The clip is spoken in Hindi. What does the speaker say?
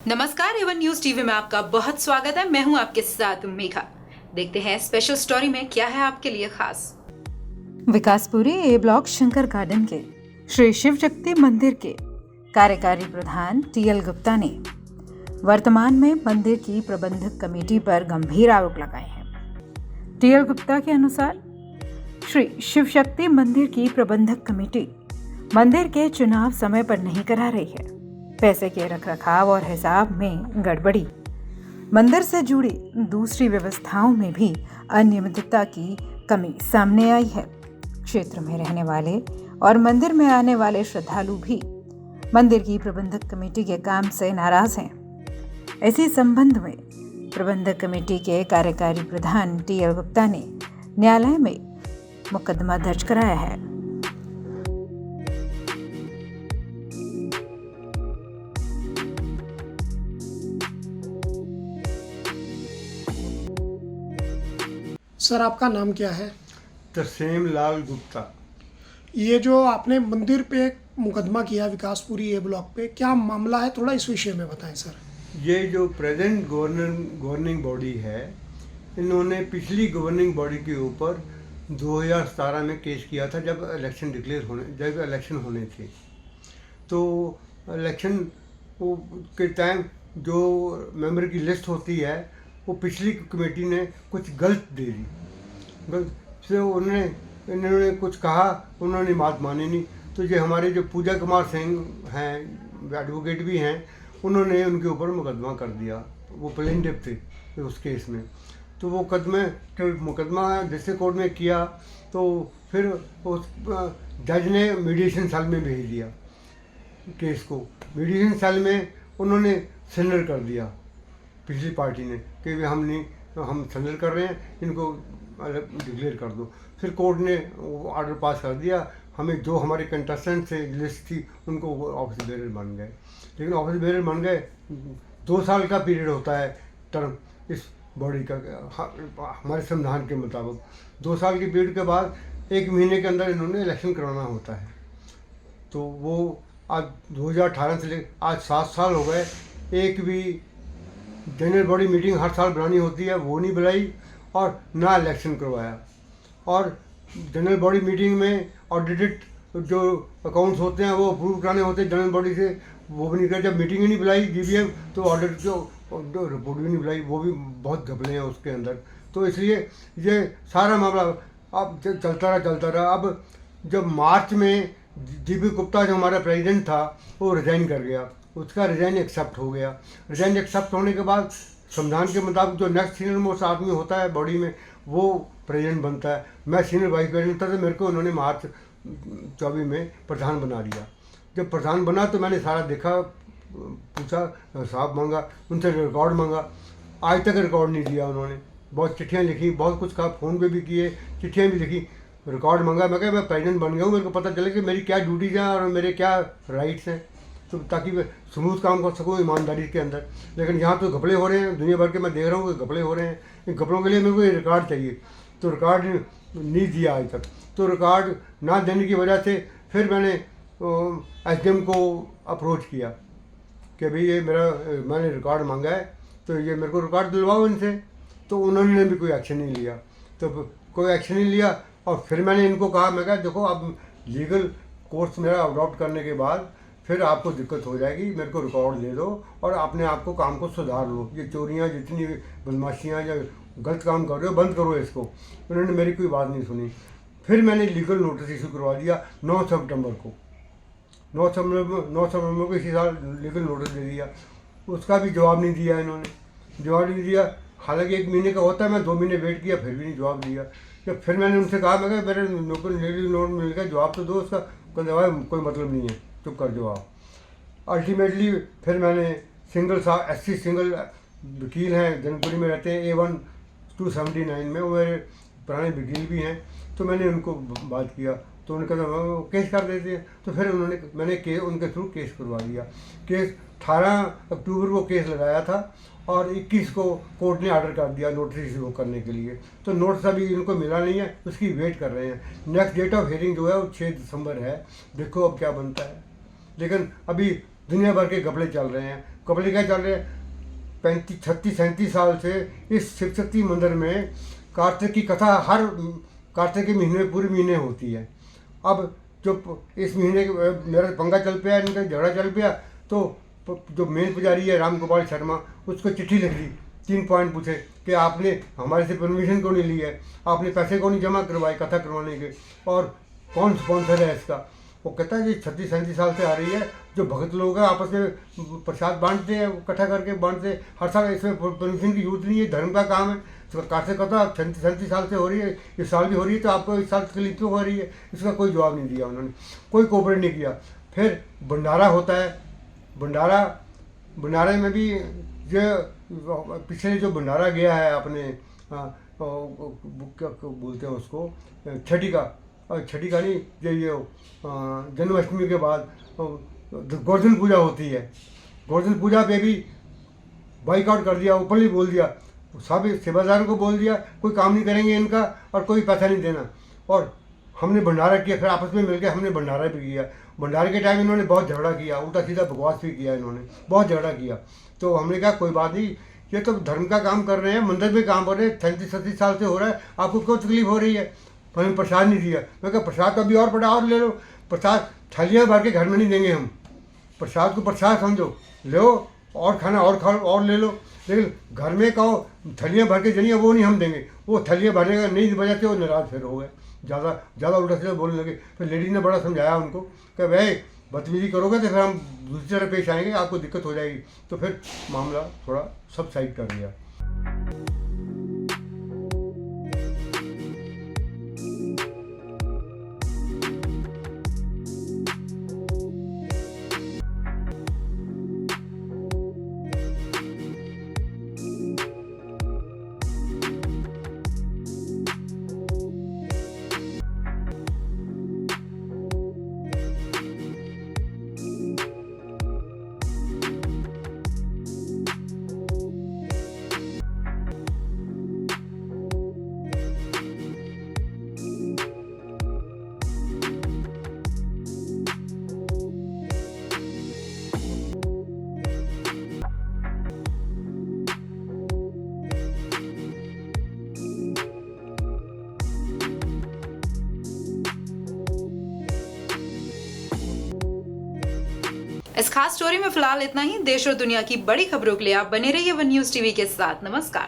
नमस्कार, एवन न्यूज टीवी में आपका बहुत स्वागत है। मैं हूं आपके साथ मेघा। देखते हैं स्पेशल स्टोरी में क्या है आपके लिए खास। विकासपुरी ए ब्लॉक शंकर गार्डन के श्री शिव शक्ति मंदिर के कार्यकारी प्रधान टीएल गुप्ता ने वर्तमान में मंदिर की प्रबंधक कमेटी पर गंभीर आरोप लगाए हैं। टीएल गुप्ता के अनुसार श्री शिव शक्ति मंदिर की प्रबंधक कमेटी मंदिर के चुनाव समय पर नहीं करा रही है। पैसे के रखरखाव और हिसाब में गड़बड़ी, मंदिर से जुड़ी दूसरी व्यवस्थाओं में भी अनियमितता की कमी सामने आई है। क्षेत्र में रहने वाले और मंदिर में आने वाले श्रद्धालु भी मंदिर की प्रबंधक कमेटी के काम से नाराज हैं। इसी संबंध में प्रबंधक कमेटी के कार्यकारी प्रधान टीएल गुप्ता ने न्यायालय में मुकदमा दर्ज कराया है। सर, आपका नाम क्या है? तरसेम लाल गुप्ता। ये जो आपने मंदिर पे मुकदमा किया विकासपुरी ए ब्लॉक पे, क्या मामला है? थोड़ा इस विषय में बताएं सर। ये जो प्रेजेंट गवर्निंग बॉडी है, इन्होंने पिछली गवर्निंग बॉडी के ऊपर 2017 में केस किया था जब इलेक्शन होने थे। तो इलेक्शन के टाइम जो मेंबर की लिस्ट होती है वो पिछली कमेटी ने कुछ गलत दे दी। गलत से इन्होंने कुछ कहा, उन्होंने बात मानी नहीं। तो ये हमारे जो पूजा कुमार सिंह हैं, एडवोकेट भी हैं, उन्होंने उनके ऊपर मुकदमा कर दिया। वो प्लेंटिफ थे उस केस में। तो वो मुकदमा डिस्ट्रिक्ट कोर्ट में किया। तो फिर उस जज ने मीडिएशन सेल में भेज दिया केस को। मीडिएशन सेल में उन्होंने सरेंडर कर दिया पिछली पार्टी ने कि हम सरेंडर कर रहे हैं, इनको अलग डिक्लेयर कर दो। फिर कोर्ट ने ऑर्डर पास कर दिया। हमें जो हमारे कंटेस्टेंट से लिस्ट थी उनको ऑफिस बेरर बन गए। लेकिन ऑफिस बेरर बन गए, 2 साल का पीरियड होता है टर्म इस बॉडी का हमारे संविधान के मुताबिक। 2 साल के पीरियड के बाद 1 महीने के अंदर इन्होंने इलेक्शन करवाना होता है। तो वो आज 2018 से लेकर आज 7 साल हो गए। एक भी जनरल बॉडी मीटिंग हर साल बुलानी होती है, वो नहीं बुलाई और ना इलेक्शन करवाया। और जनरल बॉडी मीटिंग में ऑडिटेड जो अकाउंट्स होते हैं वो अप्रूव कराने होते हैं जनरल बॉडी से, वो भी नहीं कर। जब मीटिंग ही नहीं बुलाई जीबीएम, तो ऑडिट जो रिपोर्ट भी नहीं बुलाई, वो भी बहुत घपले हैं उसके अंदर। तो इसलिए ये सारा मामला अब चलता रहा। अब जब मार्च में जीबी गुप्ता जो हमारा प्रेसिडेंट था वो रिज़ाइन कर गया, उसका रिज़ाइन एक्सेप्ट हो गया। रिज़ाइन एक्सेप्ट होने के बाद संविधान के मुताबिक जो नेक्स्ट सीनियर मोस्ट आदमी होता है बॉडी में, वो प्रेसिडेंट बनता है। मैं सीनियर वाइस प्रेसिडेंट था, तो मेरे को उन्होंने मार्च 24 में प्रधान बना दिया। जब प्रधान बना तो मैंने सारा देखा, पूछा, हिसाब मांगा, उनसे रिकॉर्ड मांगा। आज तक रिकॉर्ड नहीं दिया उन्होंने। बहुत चिट्ठियाँ लिखी, बहुत कुछ कहा, फ़ोन पे भी किए, चिट्ठियाँ भी लिखी, रिकॉर्ड मांगा। मैं कहा मैं प्रेसिडेंट बन गया हूँ, मेरे को पता चले कि मेरी क्या ड्यूटीज़ हैं और मेरे क्या राइट्स हैं, तो ताकि मैं स्मूथ काम कर सकूँ ईमानदारी के अंदर। लेकिन यहाँ तो घपले हो रहे हैं, दुनिया भर के मैं देख रहा हूँ कि घपले हो रहे हैं। इन घपलों के लिए मेरे को ये रिकॉर्ड चाहिए, तो रिकॉर्ड नहीं दिया आज तक। तो रिकॉर्ड ना देने की वजह से फिर मैंने एसडीएम को अप्रोच किया कि भाई ये मैंने रिकॉर्ड मांगा है, तो ये मेरे को रिकॉर्ड दिलवाओ इनसे। तो उन्होंने भी कोई एक्शन नहीं लिया। तो कोई एक्शन नहीं लिया और फिर मैंने इनको कहा, मैं कहा देखो अब लीगल कोर्स मेरा अडॉप्ट करने के बाद फिर आपको दिक्कत हो जाएगी, मेरे को रिकॉर्ड दे दो और अपने आप को काम को सुधार लो। ये चोरियाँ, जितनी बदमाशियाँ या गलत काम कर रहे हो, बंद करो इसको। उन्होंने मेरी कोई बात नहीं सुनी। फिर मैंने लीगल नोटिस इशू करवा दिया 9 सितंबर को। 9 सितंबर को इसी साल लीगल नोटिस दे दिया। उसका भी जवाब नहीं दिया इन्होंने, जवाब नहीं दिया। हालांकि 1 महीने का होता है, मैं 2 महीने वेट किया, फिर भी नहीं जवाब दिया। जब फिर मैंने उनसे कहा, मैं मेरे लीगल नोट मिल गया, जवाब तो दो उसका। कोई मतलब नहीं है, चुप कर जवाब। अल्टीमेटली फिर मैंने SC सिंगल वकील हैं, जनकपुरी में रहते हैं, A1 279 में, वो मेरे पुराने वकील भी हैं। तो मैंने उनको बात किया, तो उन्होंने कहा वो केस कर देते हैं। तो फिर मैंने उनके थ्रू केस करवा दिया। केस 18 अक्टूबर को केस लगाया था और 21 को कोर्ट ने ऑर्डर कर दिया नोटिस इशू करने के लिए। तो नोटिस अभी इनको मिला नहीं है, उसकी वेट कर रहे हैं। नेक्स्ट डेट ऑफ हियरिंग जो है वो 6 दिसंबर है। देखो अब क्या बनता है। लेकिन अभी दुनिया भर के घपले चल रहे हैं। कब लेकर चल रहे 35-36-37 साल से इस शिव शक्ति मंदिर में कार्तिक की कथा हर कार्तिक के महीने में पूरे महीने होती है। अब जो इस महीने मेरा पंगा चल पाया, इनका झगड़ा चल पाया, तो जो मेन पुजारी है राम गोपाल शर्मा, उसको चिट्ठी लिख दी, 3 पॉइंट पूछे कि आपने हमारे से परमिशन क्यों नहीं ली है, आपने पैसे क्यों नहीं जमा करवाए कथा करवाने के, और कौन स्पॉन्सर है इसका। वो कहता है कि 36-37 साल से आ रही है, जो भक्त लोग हैं आपस में प्रसाद बांटते हैं, इकट्ठा करके बांटते हैं हर साल, इसमें परमिशन की जरूरत नहीं है, धर्म का काम है। तो कार्तिक कथा 37 साल से हो रही है, इस साल भी हो रही है, तो आपको इस साल तकलीफ क्यों हो रही है, इसका कोई जवाब नहीं दिया उन्होंने, कोई कोऑपरेट नहीं किया। फिर भंडारा होता है, भंडारे में भी जो पिछले जो भंडारा गया है अपने क्या बोलते हैं उसको, छठी का नहीं, ये जन्माष्टमी के बाद गोवर्धन पूजा होती है, गोवर्धन पूजा पे भी बाइकआउट कर दिया, ओपनली बोल दिया, सब सेवादारों को बोल दिया कोई काम नहीं करेंगे इनका और कोई पैसा नहीं देना। और हमने भंडारा किया, फिर आपस में मिलकर हमने भंडारा भी किया। भंडारे के टाइम इन्होंने बहुत झगड़ा किया, उल्टा सीधा बकवास भी किया, इन्होंने बहुत झगड़ा किया। तो हमने कहा कोई बात नहीं, ये तो धर्म का काम कर रहे हैं, मंदिर में काम कर रहे हैं, 37 साल से हो रहा है, आपको क्यों तकलीफ हो रही है। हमें प्रसाद नहीं दिया, मैं कहा प्रसाद तो अभी और बड़ा और ले लो, प्रसाद थालियाँ भर के घर में नहीं देंगे हम, प्रसाद को प्रसाद समझो, लो और खाना और खाओ और ले लो, लेकिन घर में कहो थलियाँ भर के जनिए वो नहीं हम देंगे। वो थलियाँ भरने का नहीं वजह से वो नाराज फिर हो गए, ज़्यादा उल्टा सीधा बोलने लगे। फिर लेडी ने बड़ा समझाया उनको कि भाई बदतमीजी करोगे तो फिर हम दूसरी तरह पेश आएंगे, आपको दिक्कत हो जाएगी। तो फिर मामला थोड़ा सब साइड कर दिया। इस खास स्टोरी में फिलहाल इतना ही। देश और दुनिया की बड़ी खबरों के लिए आप बने रहिए वन न्यूज टीवी के साथ। नमस्कार।